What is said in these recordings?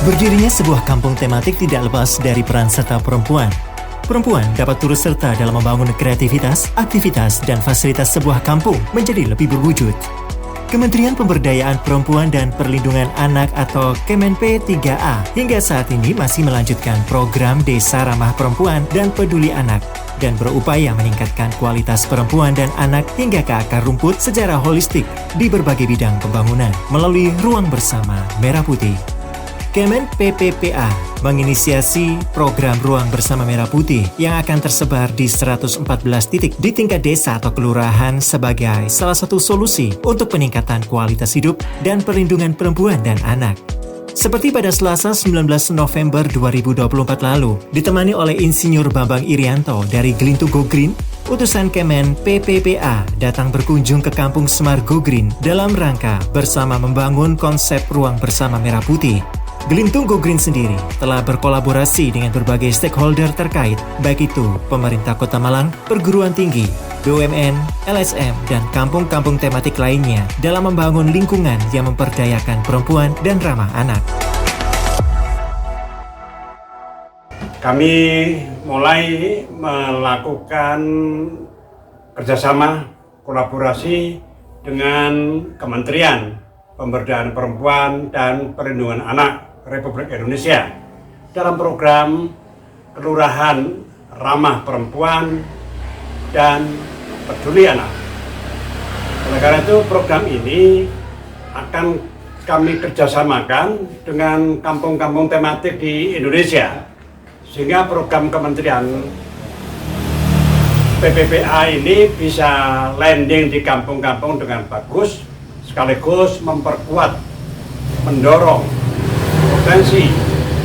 Berdirinya sebuah kampung tematik tidak lepas dari peran serta perempuan. Perempuan dapat turut serta dalam membangun kreativitas, aktivitas, dan fasilitas sebuah kampung menjadi lebih berwujud. Kementerian Pemberdayaan Perempuan dan Perlindungan Anak atau Kemenp 3A hingga saat ini masih melanjutkan program Desa Ramah Perempuan dan Peduli Anak dan berupaya meningkatkan kualitas perempuan dan anak hingga ke akar rumput secara holistik di berbagai bidang pembangunan melalui Ruang Bersama Merah Putih. Kemen PPPA menginisiasi program Ruang Bersama Merah Putih yang akan tersebar di 114 titik di tingkat desa atau kelurahan sebagai salah satu solusi untuk peningkatan kualitas hidup dan perlindungan perempuan dan anak. Seperti pada Selasa 19 November 2024 lalu, ditemani oleh Insinyur Bambang Irianto dari Gelintu Go Green, utusan Kemen PPPA datang berkunjung ke Kampung Semar Go Green dalam rangka bersama membangun konsep Ruang Bersama Merah Putih. Gelintu Go Green sendiri telah berkolaborasi dengan berbagai stakeholder terkait, baik itu pemerintah Kota Malang, perguruan tinggi, BUMN, LSM, dan kampung-kampung tematik lainnya dalam membangun lingkungan yang memperdayakan perempuan dan ramah anak. Kami mulai melakukan kerjasama kolaborasi dengan Kementerian Pemberdayaan Perempuan dan Perlindungan Anak Republik Indonesia dalam program Kelurahan Ramah Perempuan dan Peduli Anak. Oleh karena itu program ini akan kami kerjasamakan dengan kampung-kampung tematik di Indonesia sehingga program Kementerian PPPA ini bisa landing di kampung-kampung dengan bagus sekaligus memperkuat, mendorong potensi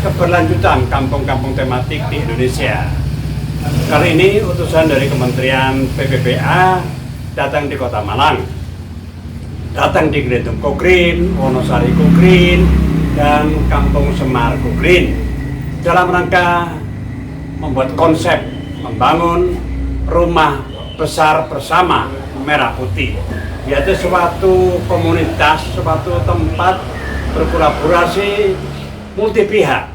keberlanjutan kampung-kampung tematik di Indonesia. Kali ini utusan dari Kementerian PPPA datang di Kota Malang, datang di Gelintu Go Green, Wonosari Go Green, dan Kampung Semar Go Green dalam rangka membuat konsep membangun rumah besar bersama Merah Putih, yaitu suatu komunitas, suatu tempat berkolaborasi multi pihak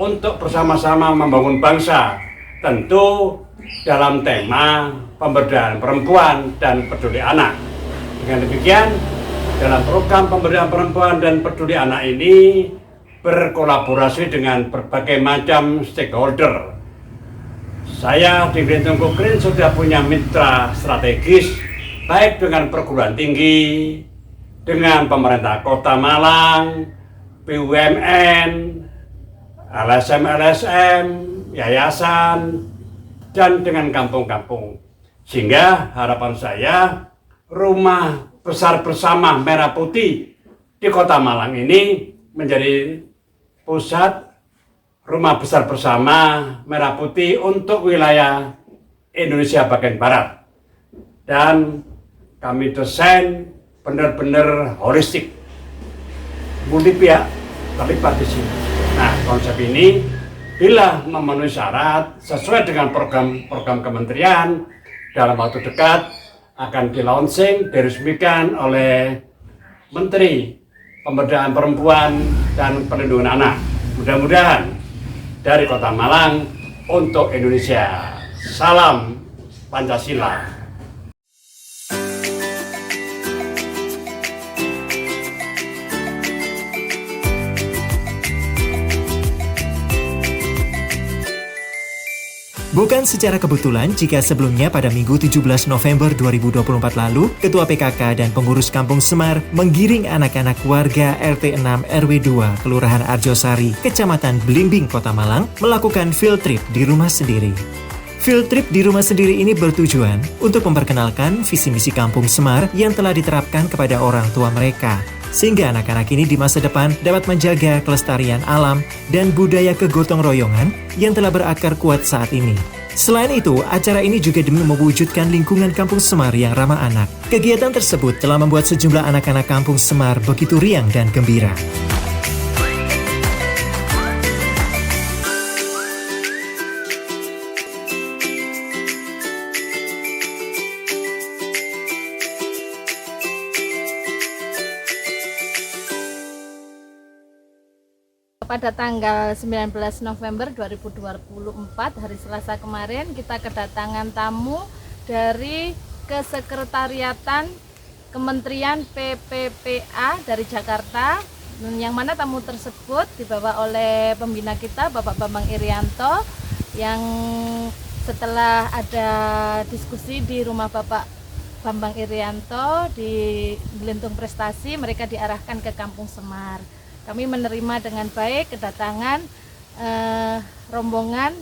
untuk bersama-sama membangun bangsa, tentu dalam tema pemberdayaan perempuan dan peduli anak. Dengan demikian, dalam program pemberdayaan perempuan dan peduli anak ini berkolaborasi dengan berbagai macam stakeholder. Saya di Gelintu Go Green sudah punya mitra strategis baik dengan perguruan tinggi, dengan pemerintah Kota Malang, BUMN, LSM, yayasan, dan dengan kampung-kampung. Sehingga harapan saya rumah besar bersama Merah Putih di Kota Malang ini menjadi pusat rumah besar bersama Merah Putih untuk wilayah Indonesia bagian Barat. Dan kami desain benar-benar holistik, multi pihak terlibat di sini. Nah, konsep ini bila memenuhi syarat sesuai dengan program kementerian dalam waktu dekat akan di-launching, diresmikan oleh Menteri Pemberdayaan Perempuan dan Perlindungan Anak. Mudah-mudahan dari Kota Malang untuk Indonesia. Salam Pancasila. Bukan secara kebetulan jika sebelumnya pada Minggu 17 November 2024 lalu, Ketua PKK dan pengurus Kampung Semar menggiring anak-anak warga RT 6 RW 2 Kelurahan Arjosari, Kecamatan Belimbing, Kota Malang melakukan field trip di rumah sendiri. Field trip di rumah sendiri ini bertujuan untuk memperkenalkan visi misi Kampung Semar yang telah diterapkan kepada orang tua mereka, sehingga anak-anak ini di masa depan dapat menjaga kelestarian alam dan budaya kegotong royongan yang telah berakar kuat saat ini. Selain itu, acara ini juga demi mewujudkan lingkungan Kampung Semar yang ramah anak. Kegiatan tersebut telah membuat sejumlah anak-anak Kampung Semar begitu riang dan gembira. Pada tanggal 19 November 2024, hari Selasa kemarin, kita kedatangan tamu dari Kesekretariatan Kementerian PPPA dari Jakarta, yang mana tamu tersebut dibawa oleh pembina kita, Bapak Bambang Irianto, yang setelah ada diskusi di rumah Bapak Bambang Irianto di Gelentung Prestasi, mereka diarahkan ke Kampung Semar. Kami menerima dengan baik kedatangan rombongan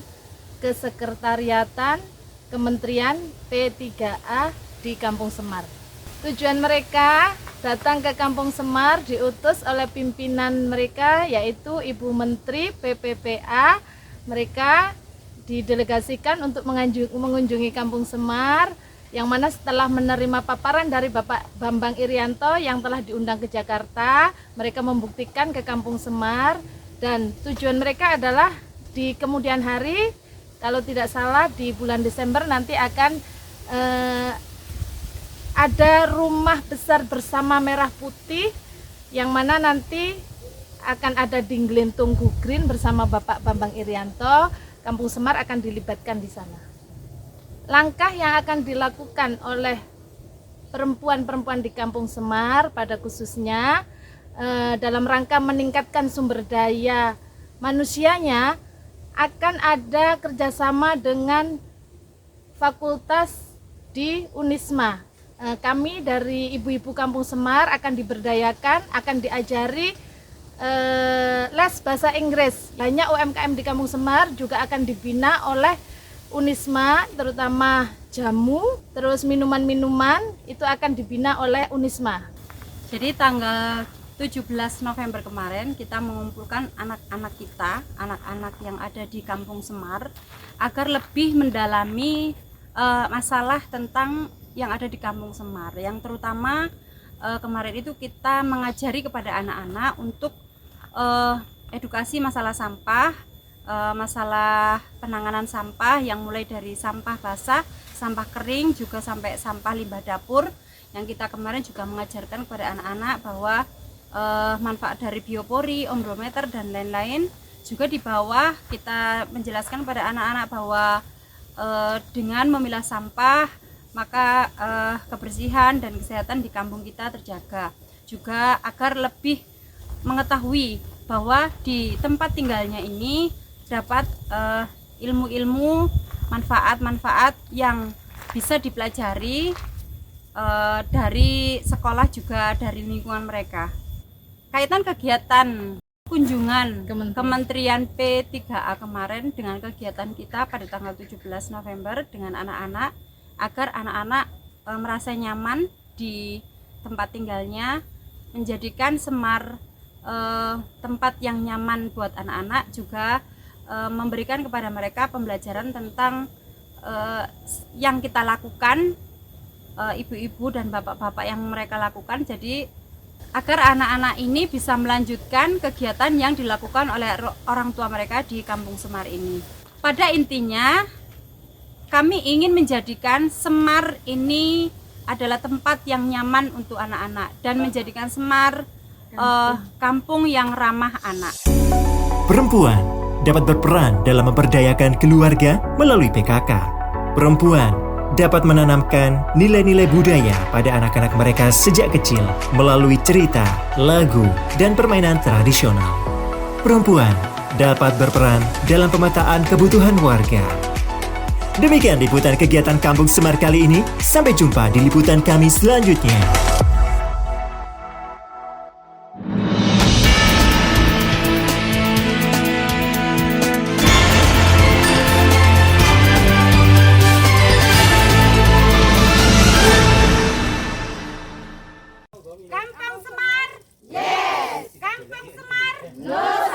Kesekretariatan Kementerian P3A di Kampung Semar. Tujuan mereka datang ke Kampung Semar diutus oleh pimpinan mereka, yaitu Ibu Menteri PPPA. Mereka didelegasikan untuk mengunjungi Kampung Semar, yang mana setelah menerima paparan dari Bapak Bambang Irianto yang telah diundang ke Jakarta, mereka membuktikan ke Kampung Semar, dan tujuan mereka adalah di kemudian hari, kalau tidak salah di bulan Desember nanti akan ada rumah besar bersama merah putih, yang mana nanti akan ada di Gelentung Green bersama Bapak Bambang Irianto. Kampung Semar akan dilibatkan di sana. Langkah yang akan dilakukan oleh perempuan-perempuan di Kampung Semar pada khususnya dalam rangka meningkatkan sumber daya manusianya, akan ada kerjasama dengan fakultas di Unisma. Kami dari ibu-ibu Kampung Semar akan diberdayakan, akan diajari les bahasa Inggris. Banyak UMKM di Kampung Semar juga akan dibina oleh Unisma, terutama jamu, terus minuman-minuman itu akan dibina oleh Unisma. Jadi tanggal 17 November kemarin kita mengumpulkan anak-anak kita, anak-anak yang ada di Kampung Semar, agar lebih mendalami masalah tentang yang ada di Kampung Semar. Yang terutama kemarin itu kita mengajari kepada anak-anak untuk edukasi masalah sampah, masalah penanganan sampah, yang mulai dari sampah basah, sampah kering, juga sampai sampah limbah dapur. Yang kita kemarin juga mengajarkan kepada anak-anak bahwa manfaat dari biopori, ombrometer, dan lain-lain. Juga di bawah kita menjelaskan kepada anak-anak bahwa dengan memilah sampah maka kebersihan dan kesehatan di kampung kita terjaga. Juga agar lebih mengetahui bahwa di tempat tinggalnya ini dapat ilmu-ilmu, manfaat-manfaat yang bisa dipelajari dari sekolah, juga dari lingkungan mereka. Kaitan kegiatan kunjungan Kementerian P3A kemarin dengan kegiatan kita pada tanggal 17 November dengan anak-anak, agar anak-anak merasa nyaman di tempat tinggalnya, menjadikan Semar tempat yang nyaman buat anak-anak, juga memberikan kepada mereka pembelajaran tentang yang kita lakukan, ibu-ibu dan bapak-bapak yang mereka lakukan. Jadi agar anak-anak ini bisa melanjutkan kegiatan yang dilakukan oleh orang tua mereka di Kampung Semar ini. Pada intinya kami ingin menjadikan Semar ini adalah tempat yang nyaman untuk anak-anak dan menjadikan Semar kampung yang ramah anak. Perempuan dapat berperan dalam memberdayakan keluarga melalui PKK. Perempuan dapat menanamkan nilai-nilai budaya pada anak-anak mereka sejak kecil melalui cerita, lagu, dan permainan tradisional. Perempuan dapat berperan dalam pemetaan kebutuhan warga. Demikian liputan kegiatan Kampung Semar kali ini. Sampai jumpa di liputan kami selanjutnya. Kampung Semar, yes. Kampung Semar, no.